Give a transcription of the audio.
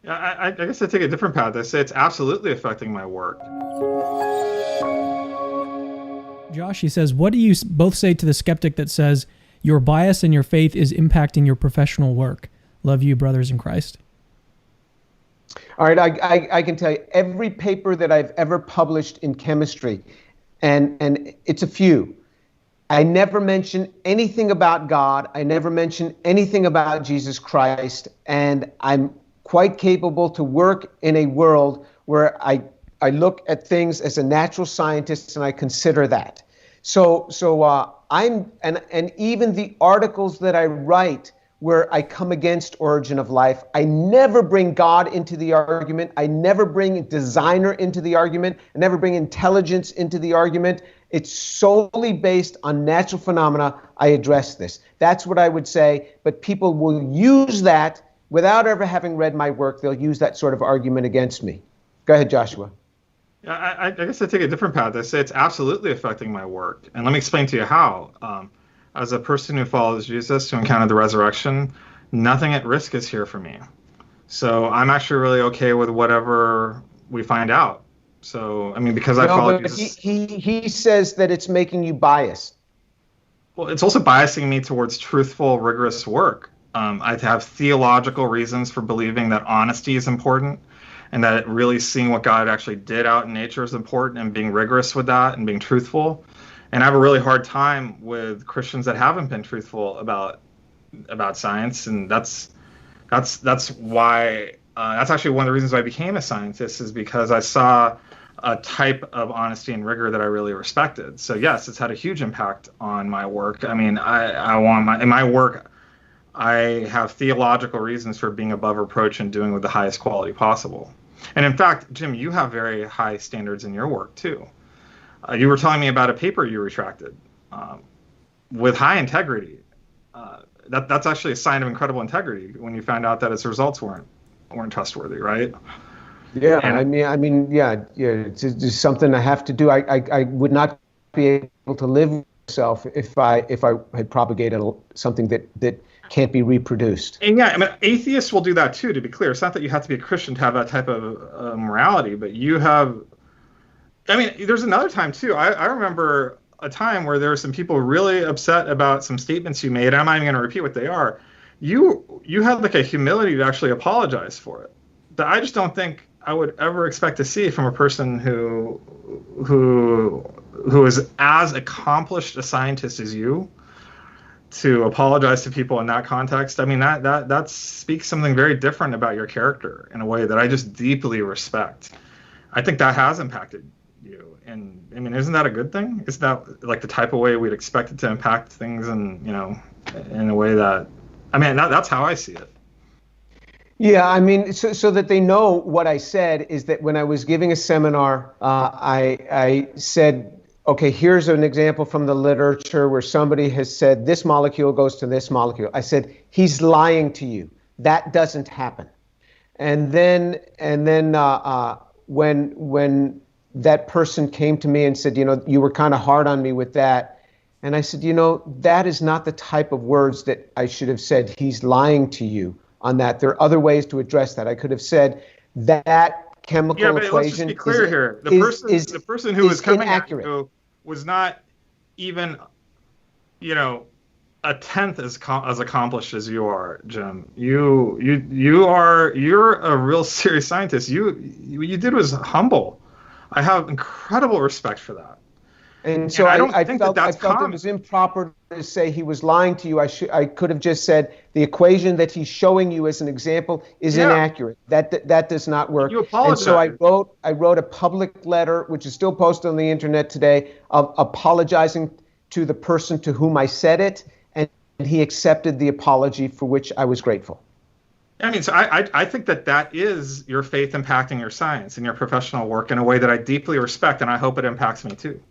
Yeah, I guess I take a different path. I say it's absolutely affecting my work. Josh, he says, what do you both say to the skeptic that says your bias and your faith is impacting your professional work? Love you, brothers in Christ. All right, I can tell you every paper that I've ever published in chemistry, and it's a few, I never mention anything about God. I never mention anything about Jesus Christ, and I'm quite capable to work in a world where I look at things as a natural scientist and I consider that. So I'm and even the articles that I write where I come against origin of life, I never bring God into the argument. I never bring designer into the argument. I never bring intelligence into the argument. It's solely based on natural phenomena. I address this. That's what I would say. But people will use that without ever having read my work. They'll use that sort of argument against me. Go ahead, Joshua. Yeah, I guess I take a different path. I say it's absolutely affecting my work. And let me explain to you how. As a person who follows Jesus, who encountered the resurrection, nothing at risk is here for me. So I'm actually really okay with whatever we find out. So, I mean, because I follow Jesus. He says that it's making you biased. Well, it's also biasing me towards truthful, rigorous work. I have theological reasons for believing that honesty is important, and that really seeing what God actually did out in nature is important, and being rigorous with that and being truthful. And I have a really hard time with Christians that haven't been truthful about science, and that's why that's actually one of the reasons why I became a scientist, is because I saw a type of honesty and rigor that I really respected. So yes, it's had a huge impact on my work. I mean, in my work, I have theological reasons for being above reproach and doing with the highest quality possible. And in fact, Jim, you have very high standards in your work too. You were telling me about a paper you retracted with high integrity. That's actually a sign of incredible integrity when you found out that its results weren't trustworthy, right? Yeah, and, I mean, yeah. It's just something I have to do. I would not be able to live with myself if I had propagated something that can't be reproduced. And yeah, I mean, atheists will do that too. To be clear, it's not that you have to be a Christian to have that type of morality, but you have. I mean, there's another time too. I remember a time where there were some people really upset about some statements you made. I'm not even going to repeat what they are. You had like a humility to actually apologize for it that I just don't think I would ever expect to see from a person who is as accomplished a scientist as you, to apologize to people in that context. I mean, that speaks something very different about your character in a way that I just deeply respect. I think that has impacted you. And I mean, isn't that a good thing? Isn't that like the type of way we'd expect it to impact things, and in a way that, I mean, that's how I see it. Yeah, I mean, so that they know what I said is that when I was giving a seminar, I said, okay, here's an example from the literature where somebody has said this molecule goes to this molecule. I said, he's lying to you. That doesn't happen. And then when that person came to me and said, you were kind of hard on me with that. And I said, that is not the type of words that I should have said. He's lying to you on that. There are other ways to address that. I could have said that chemical equation. Let's just be clear here. The person who was coming at you was not even, a tenth as accomplished as you are, Jim. You're a real serious scientist. What you did was humble. I have incredible respect for that. And so I felt it was improper to say he was lying to you. I could have just said the equation that he's showing you as an example is inaccurate. That does not work. You apologize. And so I wrote a public letter, which is still posted on the internet today, of apologizing to the person to whom I said it, and he accepted the apology, for which I was grateful. I mean, so I think that is your faith impacting your science and your professional work in a way that I deeply respect, and I hope it impacts me too.